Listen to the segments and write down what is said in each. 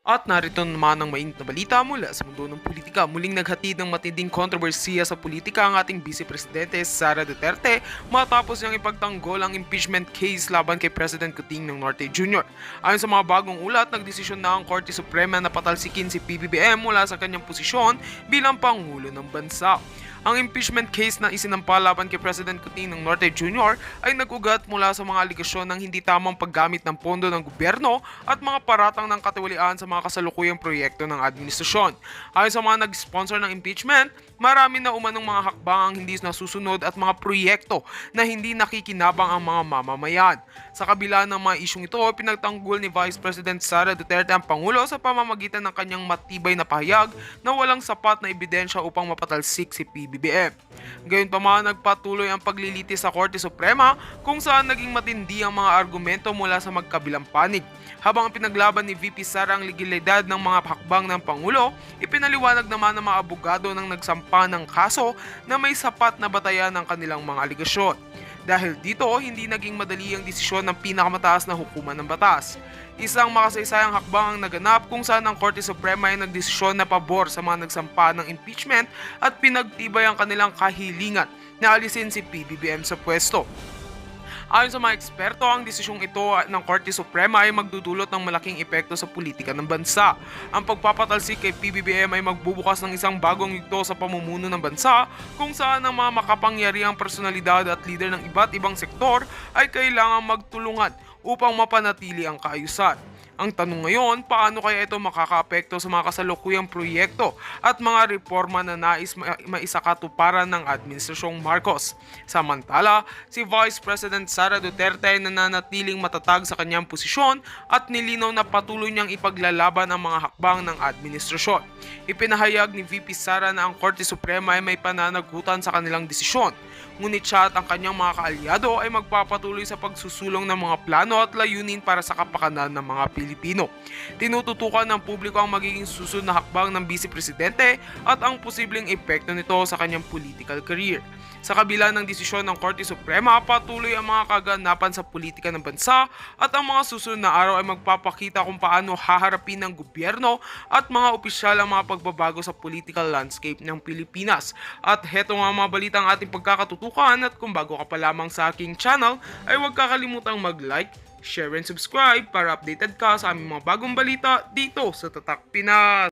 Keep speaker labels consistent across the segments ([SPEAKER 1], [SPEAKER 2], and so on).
[SPEAKER 1] At narito naman ang mainit na balita mula sa mundo ng politika. Muling naghatid ng matinding kontrobersiya sa politika ang ating Vice Presidente Sara Duterte matapos niyang ipagtanggol ang impeachment case laban kay President Kuting ng Norte Jr. Ayon sa mga bagong ulat, nagdesisyon na ang Korte Suprema na patalsikin si PBBM mula sa kanyang posisyon bilang Pangulo ng Bansa. Ang impeachment case na isinampa laban kay President Kuting ng Norte Jr. ay nag-ugat mula sa mga aligasyon ng hindi tamang paggamit ng pondo ng gobyerno at mga paratang ng katiwalian sa mga kasalukuyang proyekto ng administrasyon. Ayon sa mga nag-sponsor ng impeachment, marami na umanong mga hakbang ang hindi nasusunod at mga proyekto na hindi nakikinabang ang mga mamamayan. Sa kabila ng mga isyong ito, pinagtanggol ni Vice President Sara Duterte ang Pangulo sa pamamagitan ng kanyang matibay na pahayag na walang sapat na ebidensya upang mapatalsik si PBBM. Gayunpaman, nagpatuloy ang paglilitis sa Korte Suprema kung saan naging matindi ang mga argumento mula sa magkabilang panig. Habang pinaglaban ni VP Sara ang legalidad ng mga hakbang ng Pangulo, ipinaliwanag naman ng mga abogado ng nagsampa ng kaso na may sapat na batayan ng kanilang mga aligasyon. Dahil dito, hindi naging madali ang desisyon ng pinakamataas na hukuman ng batas. Isang makasaysayang hakbang ang naganap kung saan ang Korte Suprema ay nagdesisyon na pabor sa mga nagsampa ng impeachment at pinagtibay ang kanilang kahilingan na alisin si PBBM sa pwesto. Ayon sa mga eksperto, ang desisyong ito ng Korte Suprema ay magdudulot ng malaking epekto sa politika ng bansa. Ang pagpapatalsik kay PBBM ay magbubukas ng isang bagong yugto sa pamumuno ng bansa kung saan ang mga makapangyarihang personalidad at lider ng iba't ibang sektor ay kailangang magtulungan upang mapanatili ang kaayusan. Ang tanong ngayon, paano kaya ito makakaapekto sa mga kasalukuyang proyekto at mga reforma na nais maisakatuparan ng Administrasyong Marcos? Samantala, si Vice President Sara Duterte ay nananatiling matatag sa kanyang posisyon at nilinaw na patuloy niyang ipaglalaban ang mga hakbang ng administrasyon. Ipinahayag ni VP Sara na ang Korte Suprema ay may pananagutan sa kanilang desisyon. Ngunit siya at ang kanyang mga kaalyado ay magpapatuloy sa pagsusulong ng mga plano at layunin para sa kapakanan ng mga Pilipino. Tinututukan ng publiko ang magiging susunod na hakbang ng Vice Presidente at ang posibleng epekto nito sa kanyang political career. Sa kabila ng desisyon ng Korte Suprema, patuloy ang mga kaganapan sa politika ng bansa at ang mga susunod na araw ay magpapakita kung paano haharapin ng gobyerno at mga opisyal ang mga pagbabago sa political landscape ng Pilipinas. At heto nga mga balitang ating pagkakatutukan, at kung bago ka pa lamang sa aking channel ay huwag kakalimutang mag-like, share and subscribe para updated ka sa aming mga bagong balita dito sa Tatak Pinas.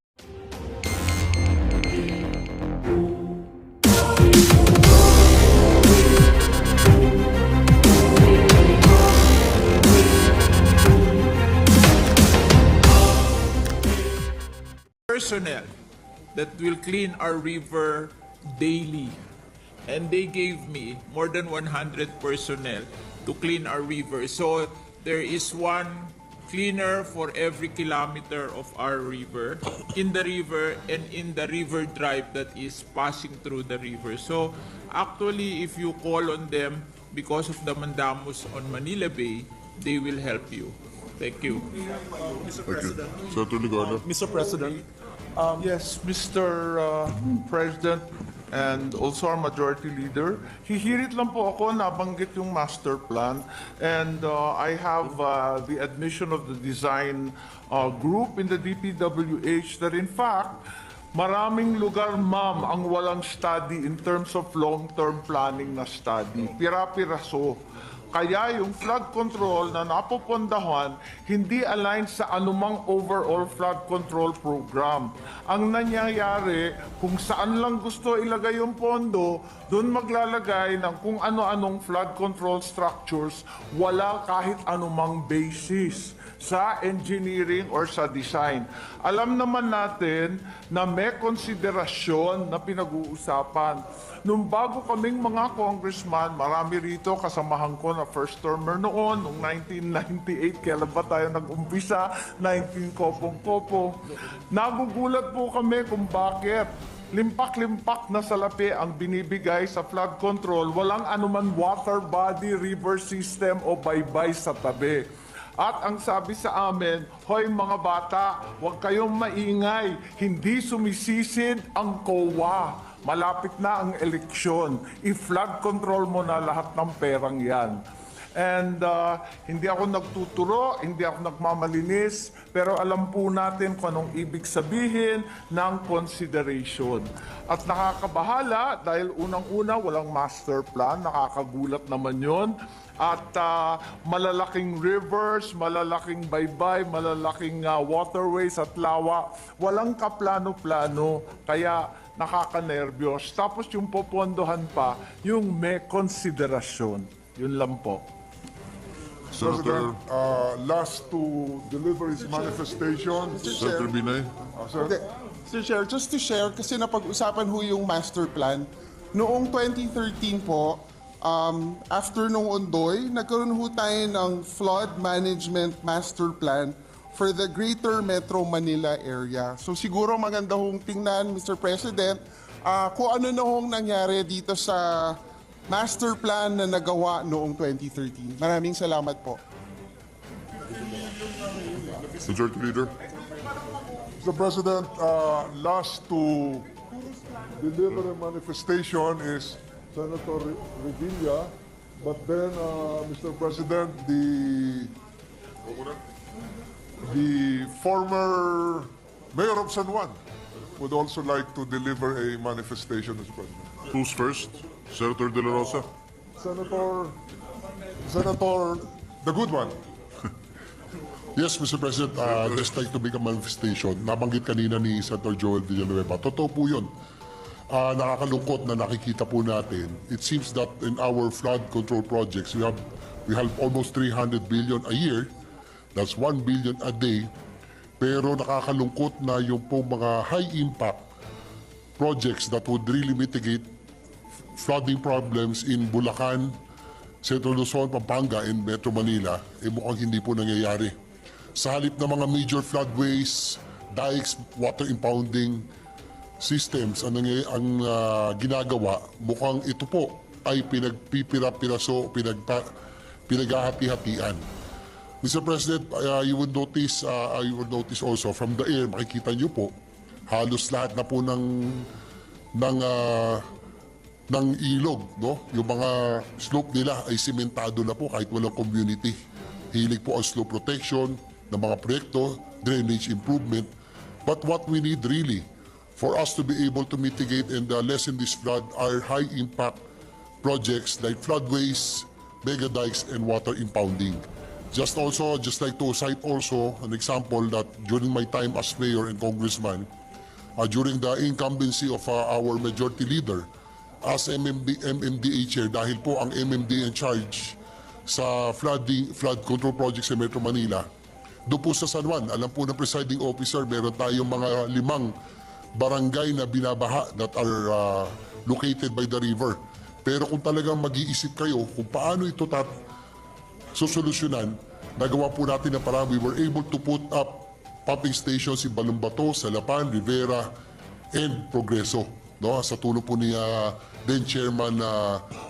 [SPEAKER 2] Personnel that will clean our river daily, and they gave me more than 100 personnel to clean our river. So there is one cleaner for every kilometer of our river, in the river and in the river drive that is passing through the river. So actually, if you call on them because of the mandamus on Manila Bay, they will help you. Thank you.
[SPEAKER 3] Mr. President. Senator Ligana.
[SPEAKER 4] Mr. President,
[SPEAKER 3] Yes, Mr. President and also our Majority Leader. Hihirit lang po ako, nabanggit yung master plan, and I have the admission of the design group in the DPWH that in fact, maraming lugar, ma'am, ang walang study in terms of long-term planning na study. Pira-piraso. Kaya yung flood control na napupundahan, hindi aligned sa anumang overall flood control program. Ang nangyayari, kung saan lang gusto ilagay yung pondo, doon maglalagay ng kung ano-anong flood control structures, wala kahit anumang basis sa engineering or sa design. Alam naman natin na may konsiderasyon na pinag-uusapan. Nung bago kaming mga congressman, marami rito, kasamahan ko na first termer noon, noong 1998, kailan ba tayo nag-umpisa? 19 kopong-kopo. Nagugulat po kami kung bakit limpak-limpak na salapi ang binibigay sa flood control, walang anuman water body, river system o baybay sa tabi. At ang sabi sa amin, hoy mga bata, huwag kayong maingay, hindi sumisisid ang COA. Malapit na ang eleksyon. I-flood control mo na lahat ng perang yan. And hindi ako nagtuturo, hindi ako nagmamalinis, pero alam po natin kung anong ibig sabihin ng consideration. At nakakabahala dahil unang-una walang master plan, nakakagulat naman yon. At malalaking rivers, malalaking baybay, malalaking waterways at lawa, walang kaplano-plano, kaya nakakanerbiyos. Tapos yung popondohan pa, yung may konsiderasyon. Yun lang po.
[SPEAKER 4] President, last to deliver his manifestation, Senator Binay. Sir?
[SPEAKER 5] Hindi. Mr. Chair, just to share, kasi napag-usapan ho yung master plan, noong 2013 po, after nung Ondoy, nagkaroon ho tayo ng flood management master plan for the Greater Metro Manila area. So siguro maganda hong tingnan, Mr. President, kung ano na hong nangyari dito sa master plan na nagawa noong 2013. Maraming salamat po.
[SPEAKER 4] Majority Leader. Mr. President, last to deliver a manifestation is Senator Revilla, but then, Mr. President, the former mayor of San Juan would also like to deliver a manifestation, Mr. President.
[SPEAKER 6] Who's first? Senator De La Rosa?
[SPEAKER 4] Senator, the good one.
[SPEAKER 7] Yes, Mr. President, just like to make a manifestation. Nabanggit kanina ni Senator Joel Villanueva. Totoo po yun. Nakakalungkot na nakikita po natin. It seems that in our flood control projects, we have almost 300 billion a year. That's 1 billion a day. Pero nakakalungkot na yung po mga high impact projects that would really mitigate flooding problems in Bulacan, Central Luzon, Pampanga, and Metro Manila, mukhang hindi po nangyayari. Sa halip ng mga major floodways, dikes, water impounding systems, ang ginagawa, mukhang ito po ay pinagpipira-piraso, pinaghahati-hatian. Mr. President, you would notice also from the air, makikita niyo po, halos lahat na po ng ilog, no? Yung mga slope nila ay simentado na po kahit walang community. Hilig po ang slope protection ng mga proyekto, drainage improvement. But what we need really for us to be able to mitigate and lessen this flood are high impact projects like floodways, mega dikes, and water impounding. Just like to cite also an example that during my time as mayor and congressman, during the incumbency of our majority leader, as MMDA chair, dahil po ang MMDA in charge sa flood control projects sa Metro Manila, doon po sa San Juan, alam po ng presiding officer, meron tayong mga 5 barangay na binabaha that are located by the river. Pero kung talagang mag-iisip kayo kung paano ito susolusyonan, nagawa po natin na parang we were able to put up pumping stations in Balumbato, Salapan, Rivera, and Progreso. No, sa tulong po ni then Chairman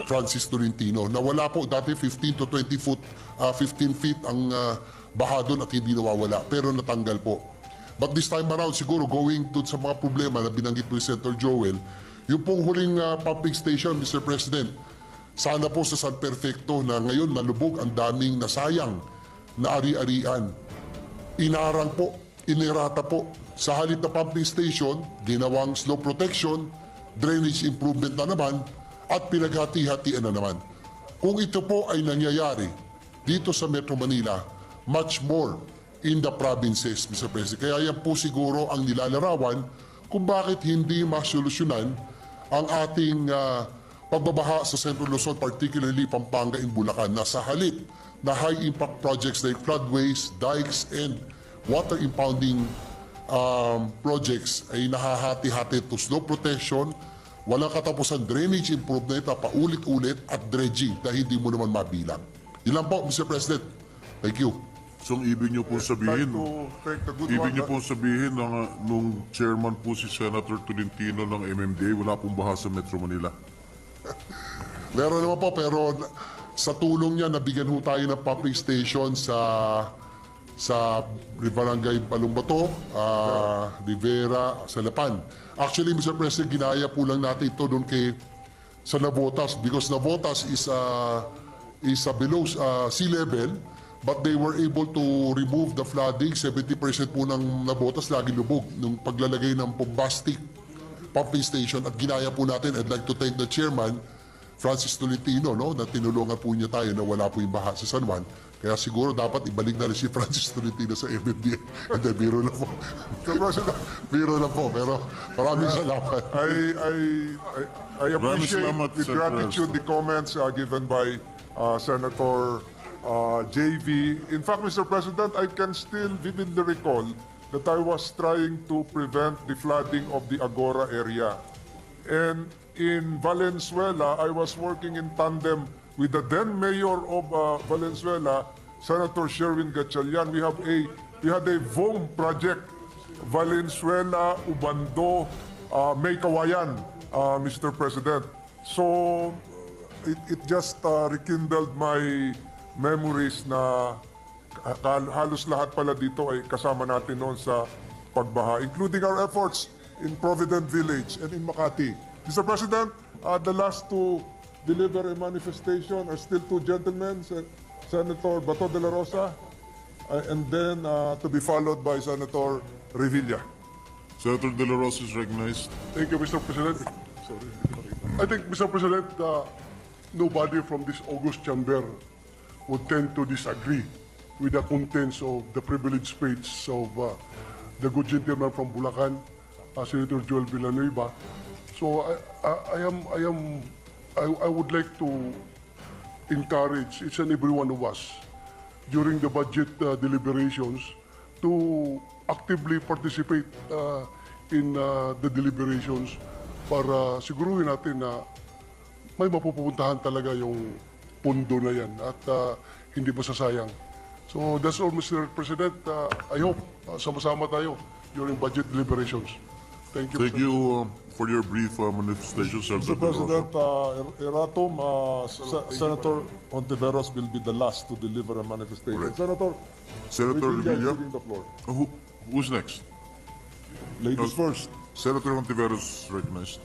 [SPEAKER 7] Francis Tolentino, na wala po dati 15 to 20 15 feet ang baha doon at hindi nawawala, pero natanggal po. But this time around, siguro going to sa mga problema na binanggit po ni Senator Joel, yung pong huling pumping station, Mr. President, sana po sa San Perfecto na ngayon nalubog ang daming nasayang na ari-arian. Inarang po, inirata po. Sa halip na pumping station, ginawang slope protection, drainage improvement na naman, at pinaghati-hatian na naman. Kung ito po ay nangyayari dito sa Metro Manila, much more in the provinces, Mr. President. Kaya yan po siguro ang nilalarawan kung bakit hindi masolusyonan ang ating pagbabaha sa Central Luzon, particularly Pampanga and Bulacan, na sa halip na high-impact projects like floodways, dikes, and water impounding projects ay nahahati-hati to slope protection, walang katapusan drainage improvement na paulit-ulit at dredging na hindi mo naman mabilang. Yun lang po, Mr. President. Thank you.
[SPEAKER 6] So, ang ibig niyo po sabihin, na nung chairman po si Senator Tolentino ng MMDA, wala pong baha sa Metro Manila.
[SPEAKER 7] Meron naman po, pero sa tulong niya, nabigyan ho tayo ng pumping station sa Barangay Balumbato, Rivera, Salapan. Actually, Mr. President, ginaya po lang natin ito doon sa Navotas because Navotas is below sea level, but they were able to remove the flooding. 70% po ng nabotas lagi lubog nung paglalagay ng bombastic pumping station at ginaya po natin. I'd like to thank the chairman, Francis Tolentino, no, na tinulungan po niya tayo na wala po yung baha sa San Juan. Kaya siguro dapat ibalik na rin si Francis Tolentino sa MMDA. Hindi, biro lang po.
[SPEAKER 4] Mr. President,
[SPEAKER 7] Biro lang po, pero maraming salamat.
[SPEAKER 4] I appreciate
[SPEAKER 6] salamat,
[SPEAKER 4] with
[SPEAKER 6] Sir
[SPEAKER 4] gratitude the comments given by Senator JV. In fact, Mr. President, I can still vividly recall that I was trying to prevent the flooding of the Agora area. And in Valenzuela, I was working in tandem with the then mayor of Valenzuela, Senator Sherwin Gatchalian. We had a VOM project, Valenzuela, Ubando, May Kawayan, Mr. President. So it just rekindled my memories na halos lahat pala dito ay kasama natin noon sa pagbaha, including our efforts in Provident Village and in Makati. Mr. President, the last to deliver a manifestation are still two gentlemen, Senator Bato de la Rosa, and then to be followed by Senator Revilla.
[SPEAKER 6] Senator De La Rosa is recognized.
[SPEAKER 4] Thank you, Mr. President. Sorry.
[SPEAKER 8] I think, Mr. President, nobody from this August chamber would tend to disagree with the contents of the privileged speech of the good gentleman from Bulacan, Senator Joel Villanueva. So I would like to encourage each and every one of us during the budget deliberations to actively participate in the deliberations para siguruhin natin na may mapupuntahan talaga yung pundo na yan at hindi masasayang. So that's all, Mr. President. I hope sama-sama tayo during budget deliberations. Thank you.
[SPEAKER 6] Thank you for your brief manifestation, Senator
[SPEAKER 4] Mr.
[SPEAKER 6] De La Rosa.
[SPEAKER 4] President, Eratom, Senator Ontiveros will be the last to deliver a manifestation.
[SPEAKER 6] Right.
[SPEAKER 4] Senator
[SPEAKER 6] Revilla?
[SPEAKER 4] giving the floor.
[SPEAKER 6] Who's next?
[SPEAKER 4] Ladies first.
[SPEAKER 6] Senator Ontiveros is recognized.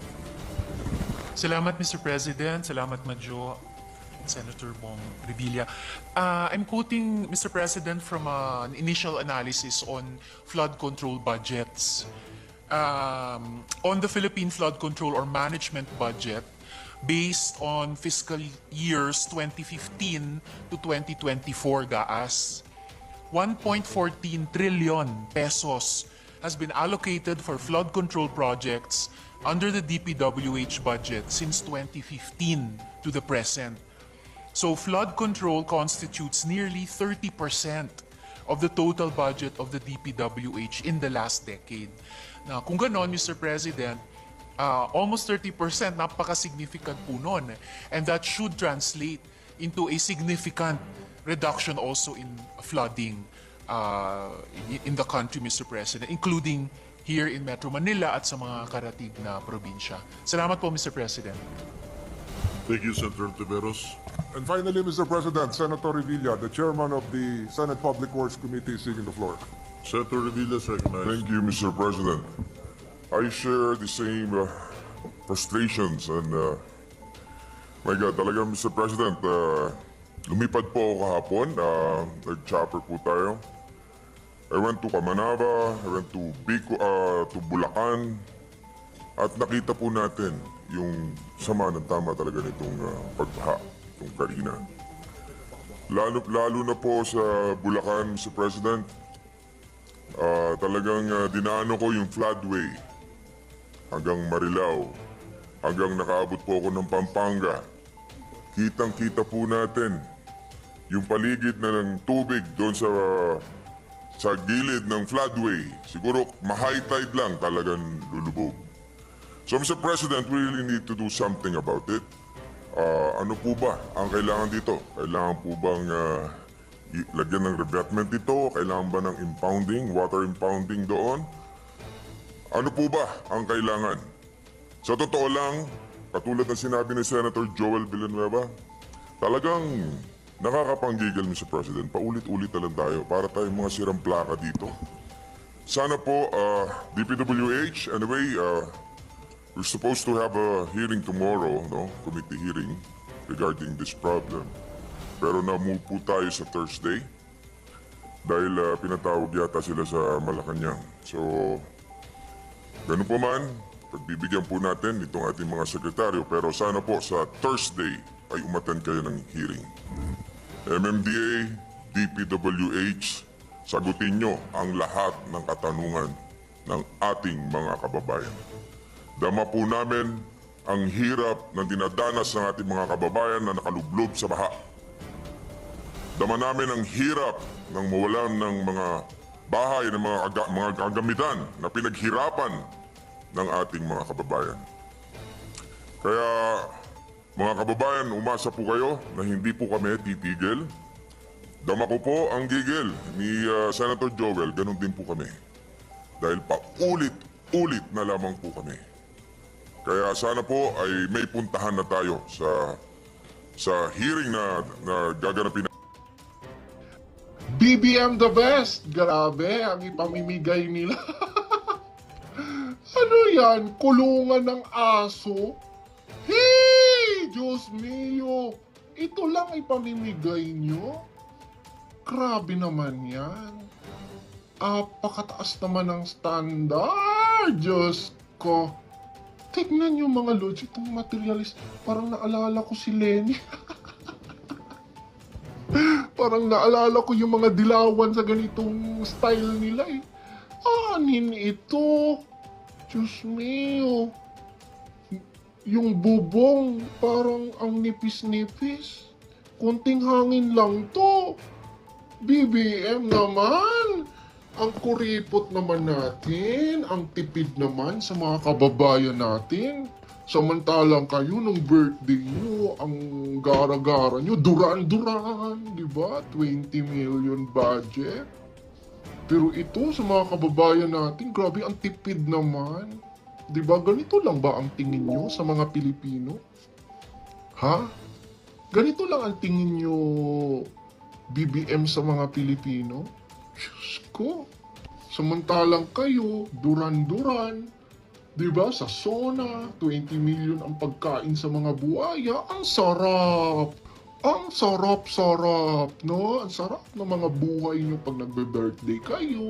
[SPEAKER 9] Salamat, Mr. President. Salamat, Madjo. Senator Bong Revilla. I'm quoting, Mr. President, from an initial analysis on flood control budgets. On the Philippine Flood Control or Management Budget, based on fiscal years 2015 to 2024, GAAS, 1.14 trillion pesos has been allocated for flood control projects under the DPWH budget since 2015 to the present. So flood control constitutes nearly 30% of the total budget of the DPWH in the last decade. Now, kung ganon, Mr. President, almost 30%, napaka-significant po nun. And that should translate into a significant reduction also in flooding in the country, Mr. President, including here in Metro Manila at sa mga karatig na probinsya. Salamat po, Mr. President.
[SPEAKER 6] Thank you, Senator Ontiveros.
[SPEAKER 4] And finally, Mr. President, Senator Revilla, the chairman of the Senate Public Works Committee, is seeking the floor.
[SPEAKER 6] Senator Revilla is recognized.
[SPEAKER 10] Thank you, Mr. President. I share the same frustrations and my God, talaga, Mr. President, lumipad po ako kahapon, nag-chopper po tayo. I went to Kamanava, I went to Bulacan, at nakita po natin yung sama ng tama talaga nitong pagbaha, itong Karina. Lalo na po sa Bulacan, Mr. President, talagang dinaano ko yung floodway hanggang Marilao, hanggang nakaabot po ako ng Pampanga. Kitang-kita po natin yung paligid na ng tubig doon sa gilid ng floodway. Siguro ma-high tide lang talagang lulubog. So Mr. President, we really need to do something about it. Ano po ba ang kailangan dito? Kailangan po bang lagyan ng revetment ito? Kailangan ba ng impounding, water impounding doon? Ano po ba ang kailangan? Sa totoo lang, katulad ng sinabi ni Senator Joel Villanueva, talagang nakakapanggigil, Mr. President. Paulit-ulit na lang tayo para tayong mga sirang plaka dito. Sana po, DPWH, anyway, we're supposed to have a hearing tomorrow, no? Committee hearing regarding this problem. Pero na-move po tayo sa Thursday dahil pinatawag yata sila sa Malacanang. So, ganun po man, pagbibigyan po natin itong ating mga sekretaryo, pero sana po sa Thursday ay umattend kayo ng hearing. MMDA, DPWH, sagutin nyo ang lahat ng katanungan ng ating mga kababayan. Dama po namin ang hirap ng dinadanas ng ating mga kababayan na nakalublob sa baha. Dama namin ang hirap ng mawalan ng mga bahay, ng mga kagamitan na pinaghirapan ng ating mga kababayan. Kaya, mga kababayan, umasa po kayo na hindi po kami titigil. Dama ko po ang gigil ni Senator Joel, ganun din po kami. Dahil paulit-ulit na lamang po kami. Kaya sana po ay may puntahan na tayo sa hearing na gaganapin.
[SPEAKER 3] BBM the best! Grabe, ang ipamimigay nila. Ano yan? Kulungan ng aso? Hey! Diyos mio! Ito lang ipamimigay nyo? Grabe naman yan. Apakataas naman ang standard. Diyos ko. Tignan nyo mga lods, itong materialist. Parang naalala ko si Lenny. Parang naalala ko yung mga dilawan sa ganitong style nila eh. Anin ito? Diyos mio. Yung bubong, parang ang nipis-nipis. Kunting hangin lang to. BBM naman. Ang kuripot naman natin, ang tipid naman sa mga kababayan natin. Samantalang kayo nung birthday nyo, ang gara-gara nyo, duran-duran, di ba? 20 million budget. Pero ito sa mga kababayan natin, grabe ang tipid naman. Di ba? Ganito lang ba ang tingin nyo sa mga Pilipino? Ha? Ganito lang ang tingin nyo, BBM, sa mga Pilipino? Diyos ko. Samantalang kayo, duran-duran, di ba? Sa SONA, 20 million ang pagkain sa mga buhaya. Ang sarap! Ang sarap-sarap, no? Ang sarap ng mga buhay nyo pag nagbe-birthday kayo.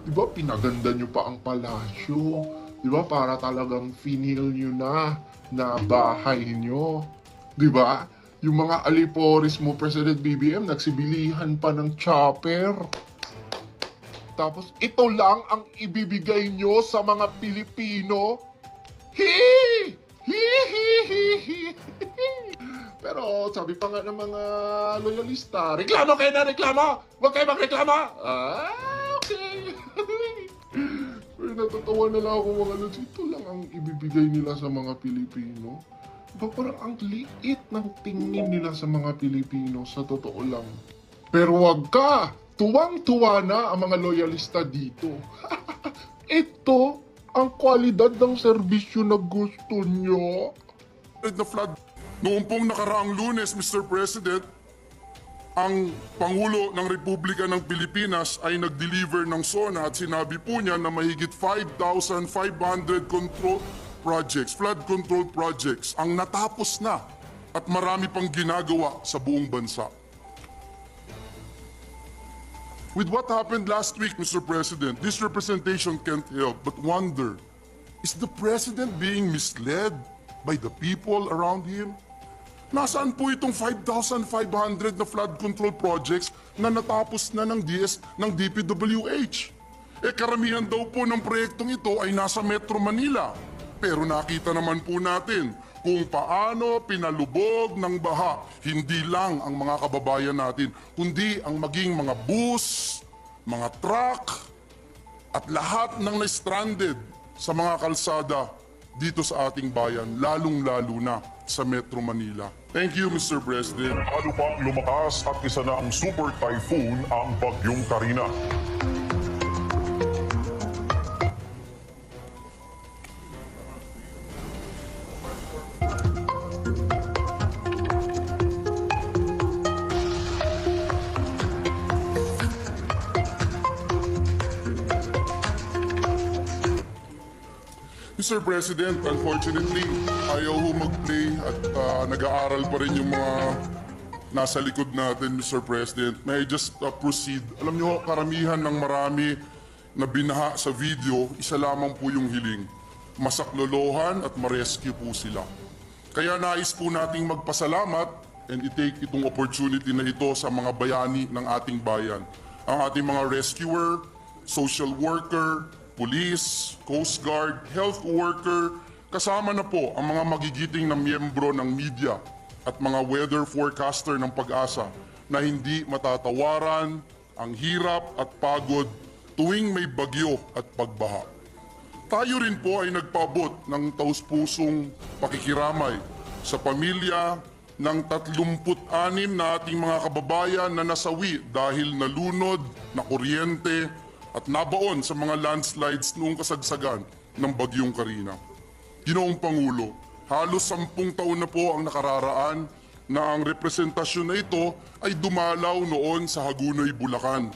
[SPEAKER 3] Di ba? Pinaganda nyo pa ang palasyo. Di ba? Para talagang finil nyo na bahay nyo. Di ba? Yung mga aliporis mo, President BBM, nagsibilihan pa ng chopper. Tapos, ito lang ang ibibigay nyo sa mga Pilipino. Hi! Pero, sabi pa nga ng mga loyalista, reklamo kayo na reklamo! Huwag kayo magreklamo! Okay. Pero natatawa na lang ako mga lods. Ito lang ang ibibigay nila sa mga Pilipino. Diba parang ang liit ng tingin nila sa mga Pilipino, sa totoo lang. Pero wag ka! Tuwang-tuwa na ang mga loyalista dito. Ito ang kwalidad ng serbisyo na gusto nyo.
[SPEAKER 6] Na flood. Noong pong nakaraang Lunes, Mr. President, ang Pangulo ng Republika ng Pilipinas ay nag-deliver ng SONA at sinabi po niya na mahigit 5,500 flood control projects ang natapos na at marami pang ginagawa sa buong bansa. With what happened last week, Mr. President, this representation can't help but wonder, is the President being misled by the people around him? Nasaan po itong 5,500 na flood control projects na natapos na ng DPWH? Karamihan daw po ng proyektong ito ay nasa Metro Manila. Pero nakita naman po natin kung paano pinalubog ng baha hindi lang ang mga kababayan natin, kundi ang maging mga bus, mga truck, at lahat ng na-stranded sa mga kalsada dito sa ating bayan, lalong-lalo na sa Metro Manila. Thank you, Mr. President.
[SPEAKER 11] Ano pang lumakas at isa na ang super typhoon ang Bagyong Karina.
[SPEAKER 6] Mr. President, unfortunately, ayaw ho mag-play at nag-aaral pa rin yung mga nasa likod natin, Mr. President. May I just proceed? Alam nyo, karamihan ng marami na binaha sa video, isa lamang po yung hiling. Masaklolohan at ma-rescue po sila. Kaya nais po nating magpasalamat and i-take itong opportunity na ito sa mga bayani ng ating bayan. Ang ating mga rescuer, social worker, police, coast guard, health worker, kasama na po ang mga magigiting na miyembro ng media at mga weather forecaster ng Pag-asa na hindi matatawaran ang hirap at pagod tuwing may bagyo at pagbaha. Tayo rin po ay nagpaabot ng taus-pusong pakikiramay sa pamilya ng 36 na ating mga kababayan na nasawi dahil nalunod, nakuryente at nabaon sa mga landslides noong kasagsagan ng Bagyong Karina. Ginoong Pangulo, halos 10 taon na po ang nakararaan na ang representasyon na ito ay dumalaw noon sa Hagunoy, Bulacan.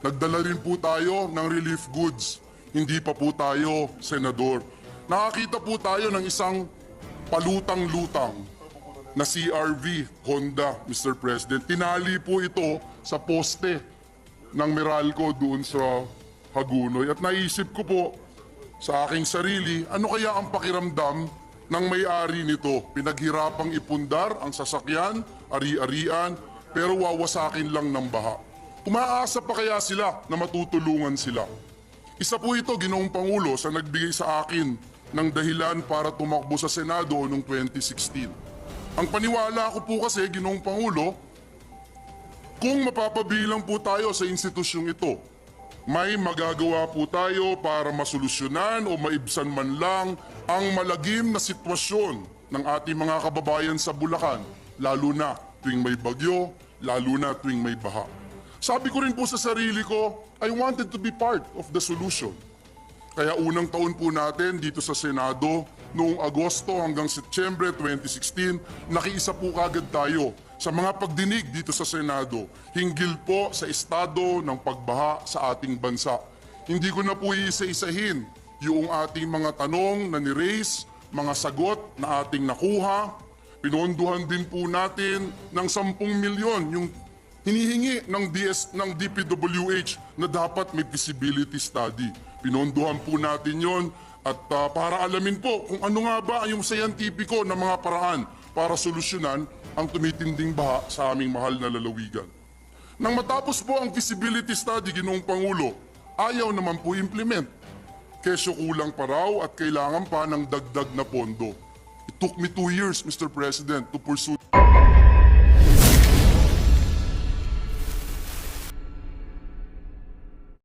[SPEAKER 6] Nagdala rin po tayo ng relief goods. Hindi pa po tayo senador. Nakakita po tayo ng isang palutang-lutang na CRV Honda, Mr. President. Tinali po ito sa poste ng Meralco doon sa Hagunoy. At naisip ko po sa aking sarili, ano kaya ang pakiramdam ng may-ari nito? Pinaghirapang ipundar ang sasakyan, ari-arian, pero wawasakin lang ng baha. Umaasa pa kaya sila na matutulungan sila? Isa po ito, Ginoong Pangulo, sa nagbigay sa akin ng dahilan para tumakbo sa Senado noong 2016. Ang paniwala ko po kasi, Ginoong Pangulo, kung mapapabilang po tayo sa institusyong ito, may magagawa po tayo para masolusyonan o maibsan man lang ang malagim na sitwasyon ng ating mga kababayan sa Bulacan, lalo na tuwing may bagyo, lalo na tuwing may baha. Sabi ko rin po sa sarili ko, I wanted to be part of the solution. Kaya unang taon po natin dito sa Senado, noong Agosto hanggang Setyembre 2016, nakiisa po kagad tayo sa mga pagdinig dito sa Senado, hinggil po sa estado ng pagbaha sa ating bansa. Hindi ko na po iisa-isahin yung ating mga tanong na ni-raise, mga sagot na ating nakuha. Pinondohan din po natin ng 10 milyon yung hinihingi ng DPWH na dapat may feasibility study. Pinondohan po natin yon at para alamin po kung ano nga ba yung scientifico na mga paraan para solusyonan ang tumitinding baha sa aming mahal na lalawigan. Nang matapos po ang feasibility study, Ginoong Pangulo, ayaw naman po implement. Kesyo kulang pa raw at kailangan pa ng dagdag na pondo. It took me 2 years, Mr. President, to pursue